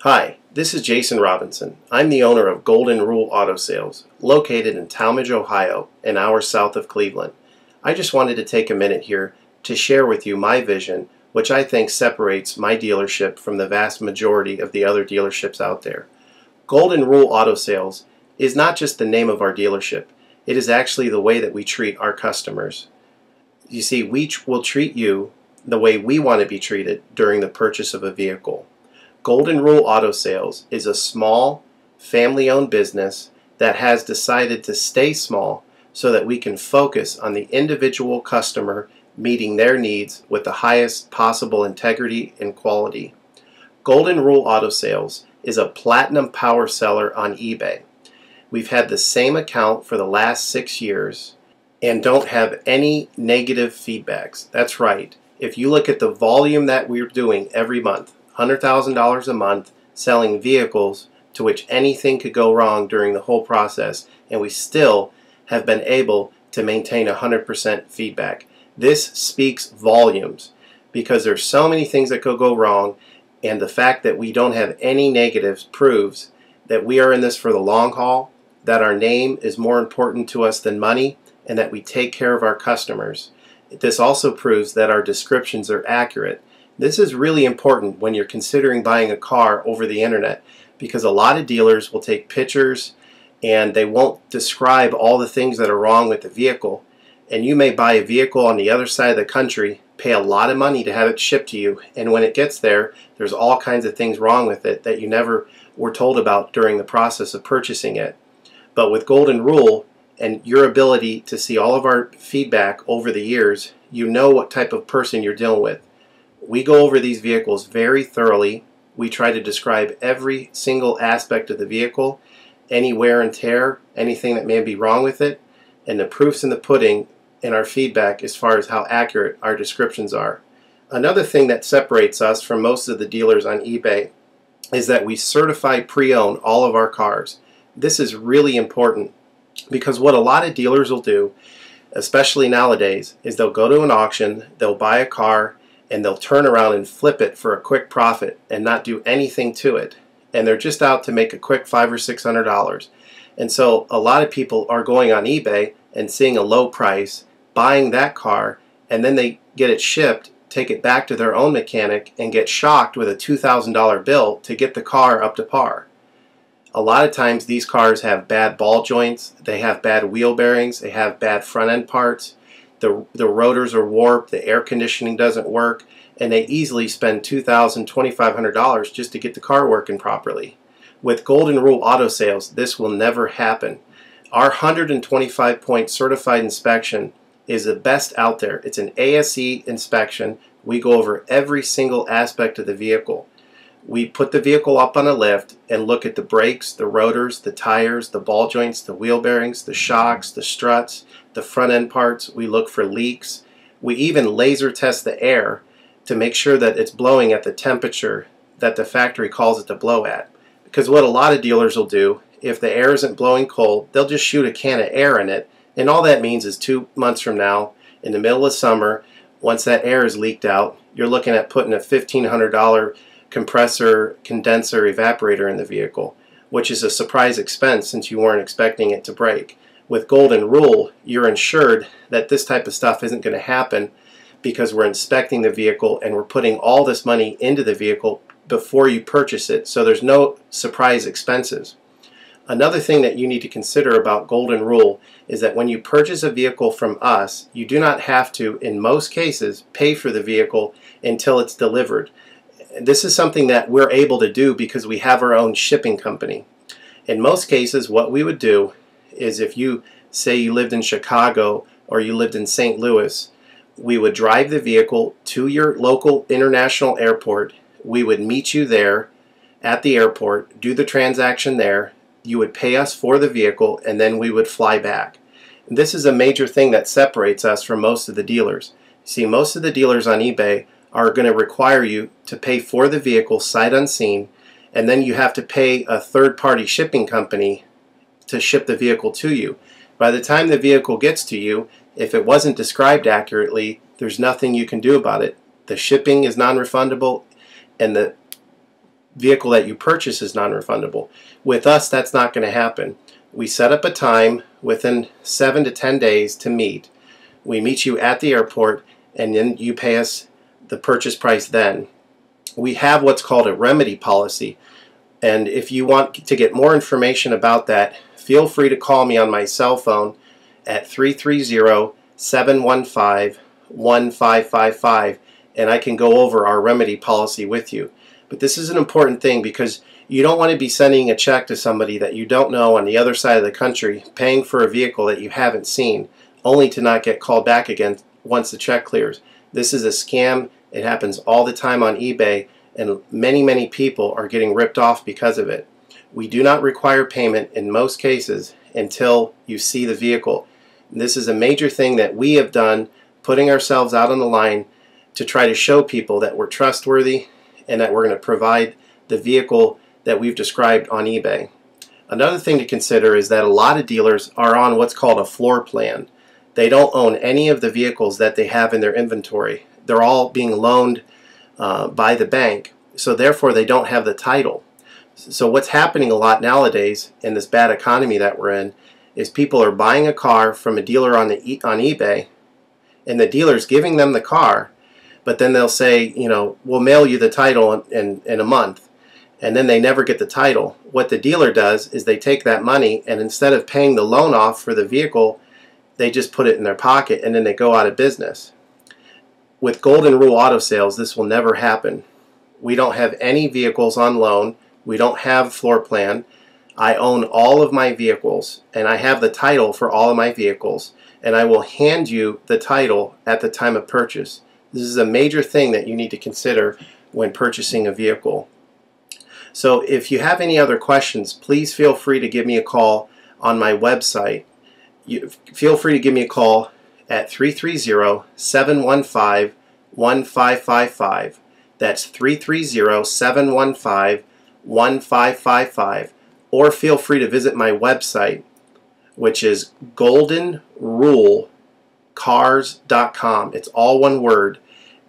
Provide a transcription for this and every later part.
Hi, this is Jason Robinson. I'm the owner of Golden Rule Auto Sales, located in Tallmadge, Ohio, an hour south of Cleveland. I just wanted to take a minute here to share with you my vision, which I think separates my dealership from the vast majority of the other dealerships out there. Golden Rule Auto Sales is not just the name of our dealership, it is actually the way that we treat our customers. You see, we will treat you the way we want to be treated during the purchase of a vehicle. Golden Rule Auto Sales is a small, family-owned business that has decided to stay small so that we can focus on the individual customer meeting their needs with the highest possible integrity and quality. Golden Rule Auto Sales is a platinum power seller on eBay. We've had the same account for the last 6 years and don't have any negative feedbacks. That's right. If you look at the volume that we're doing every month, $100,000 a month selling vehicles to which anything could go wrong during the whole process, and we still have been able to maintain 100% feedback. This speaks volumes because there's so many things that could go wrong, and the fact that we don't have any negatives proves that we are in this for the long haul, that our name is more important to us than money, and that we take care of our customers. This also proves that our descriptions are accurate. This is really important when you're considering buying a car over the internet, because a lot of dealers will take pictures and they won't describe all the things that are wrong with the vehicle. And you may buy a vehicle on the other side of the country, pay a lot of money to have it shipped to you, and when it gets there, there's all kinds of things wrong with it that you never were told about during the process of purchasing it. But with Golden Rule and your ability to see all of our feedback over the years, you know what type of person you're dealing with. We go over these vehicles very thoroughly. We try to describe every single aspect of the vehicle, any wear and tear, anything that may be wrong with it, and the proof's in the pudding in our feedback as far as how accurate our descriptions are. Another thing that separates us from most of the dealers on eBay is that we certify pre-owned all of our cars. This is really important because what a lot of dealers will do, especially nowadays, is they'll go to an auction, they'll buy a car, and they'll turn around and flip it for a quick profit and not do anything to it. And they're just out to make a quick $500 or $600. And so a lot of people are going on eBay and seeing a low price, buying that car, and then they get it shipped, take it back to their own mechanic, and get shocked with a $2,000 bill to get the car up to par. A lot of times these cars have bad ball joints, they have bad wheel bearings, they have bad front end parts. The rotors are warped, the air conditioning doesn't work, and they easily spend $2,000, $2,500 just to get the car working properly. With Golden Rule Auto Sales, this will never happen. Our 125-point certified inspection is the best out there. It's an ASE inspection. We go over every single aspect of the vehicle. We put the vehicle up on a lift and look at the brakes, the rotors, the tires, the ball joints, the wheel bearings, the shocks, the struts, the front end parts. We look for leaks. We even laser test the air to make sure that it's blowing at the temperature that the factory calls it to blow at. Because what a lot of dealers will do, if the air isn't blowing cold, they'll just shoot a can of air in it, and all that means is 2 months from now, in the middle of summer, once that air is leaked out, you're looking at putting a $1,500 compressor, condenser, evaporator in the vehicle, which is a surprise expense since you weren't expecting it to break. With Golden Rule, you're insured that this type of stuff isn't going to happen because we're inspecting the vehicle and we're putting all this money into the vehicle before you purchase it, so there's no surprise expenses. Another thing that you need to consider about Golden Rule is that when you purchase a vehicle from us, you do not have to, in most cases, pay for the vehicle until it's delivered. This is something that we're able to do because we have our own shipping company. In most cases, what we would do is if you say you lived in Chicago or you lived in St. Louis, we would drive the vehicle to your local international airport. We would meet you there at the airport, do the transaction there. You would pay us for the vehicle, and then we would fly back. And this is a major thing that separates us from most of the dealers. See, most of the dealers on eBay are going to require you to pay for the vehicle sight unseen, and then you have to pay a third-party shipping company to ship the vehicle to you. By the time the vehicle gets to you, if it wasn't described accurately, there's nothing you can do about it. The shipping is non-refundable, and the vehicle that you purchase is non-refundable. With us, that's not going to happen. We set up a time within 7 to 10 days to meet. We meet you at the airport, and then you pay us the purchase price then. We have what's called a remedy policy, and if you want to get more information about that, feel free to call me on my cell phone at 330-715-1555, and I can go over our remedy policy with you. But this is an important thing because you don't want to be sending a check to somebody that you don't know on the other side of the country, paying for a vehicle that you haven't seen, only to not get called back again once the check clears. This is a scam. It happens all the time on eBay, and many people are getting ripped off because of it. We do not require payment in most cases until you see the vehicle. This is a major thing that we have done, putting ourselves out on the line to try to show people that we're trustworthy and that we're going to provide the vehicle that we've described on eBay. Another thing to consider is that a lot of dealers are on what's called a floor plan. They don't own any of the vehicles that they have in their inventory. They're all being loaned by the bank, so therefore they don't have the title. So what's happening a lot nowadays in this bad economy that we're in is people are buying a car from a dealer on eBay, and the dealer's giving them the car, but then they'll say, you know, we'll mail you the title in a month, and then they never get the title. What the dealer does is they take that money, and instead of paying the loan off for the vehicle, they just put it in their pocket, and then they go out of business. With Golden Rule Auto Sales, this will never happen. We don't have any vehicles on loan. We don't have floor plan. I own all of my vehicles, and I have the title for all of my vehicles, and I will hand you the title at the time of purchase. This is a major thing that you need to consider when purchasing a vehicle. So if you have any other questions, please feel free to give me a call on my website. Feel free to give me a call at 330-715-1555. That's 330-715-1555. Or feel free to visit my website, which is goldenrulecars.com. It's all one word,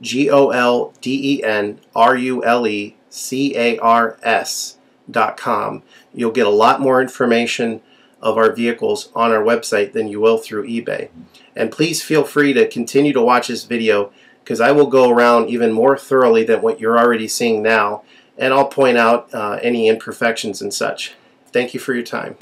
goldenrulecars.com. You'll get a lot more information of our vehicles on our website than you will through eBay. And please feel free to continue to watch this video, because I will go around even more thoroughly than what you're already seeing now, and I'll point out any imperfections and such. Thank you for your time.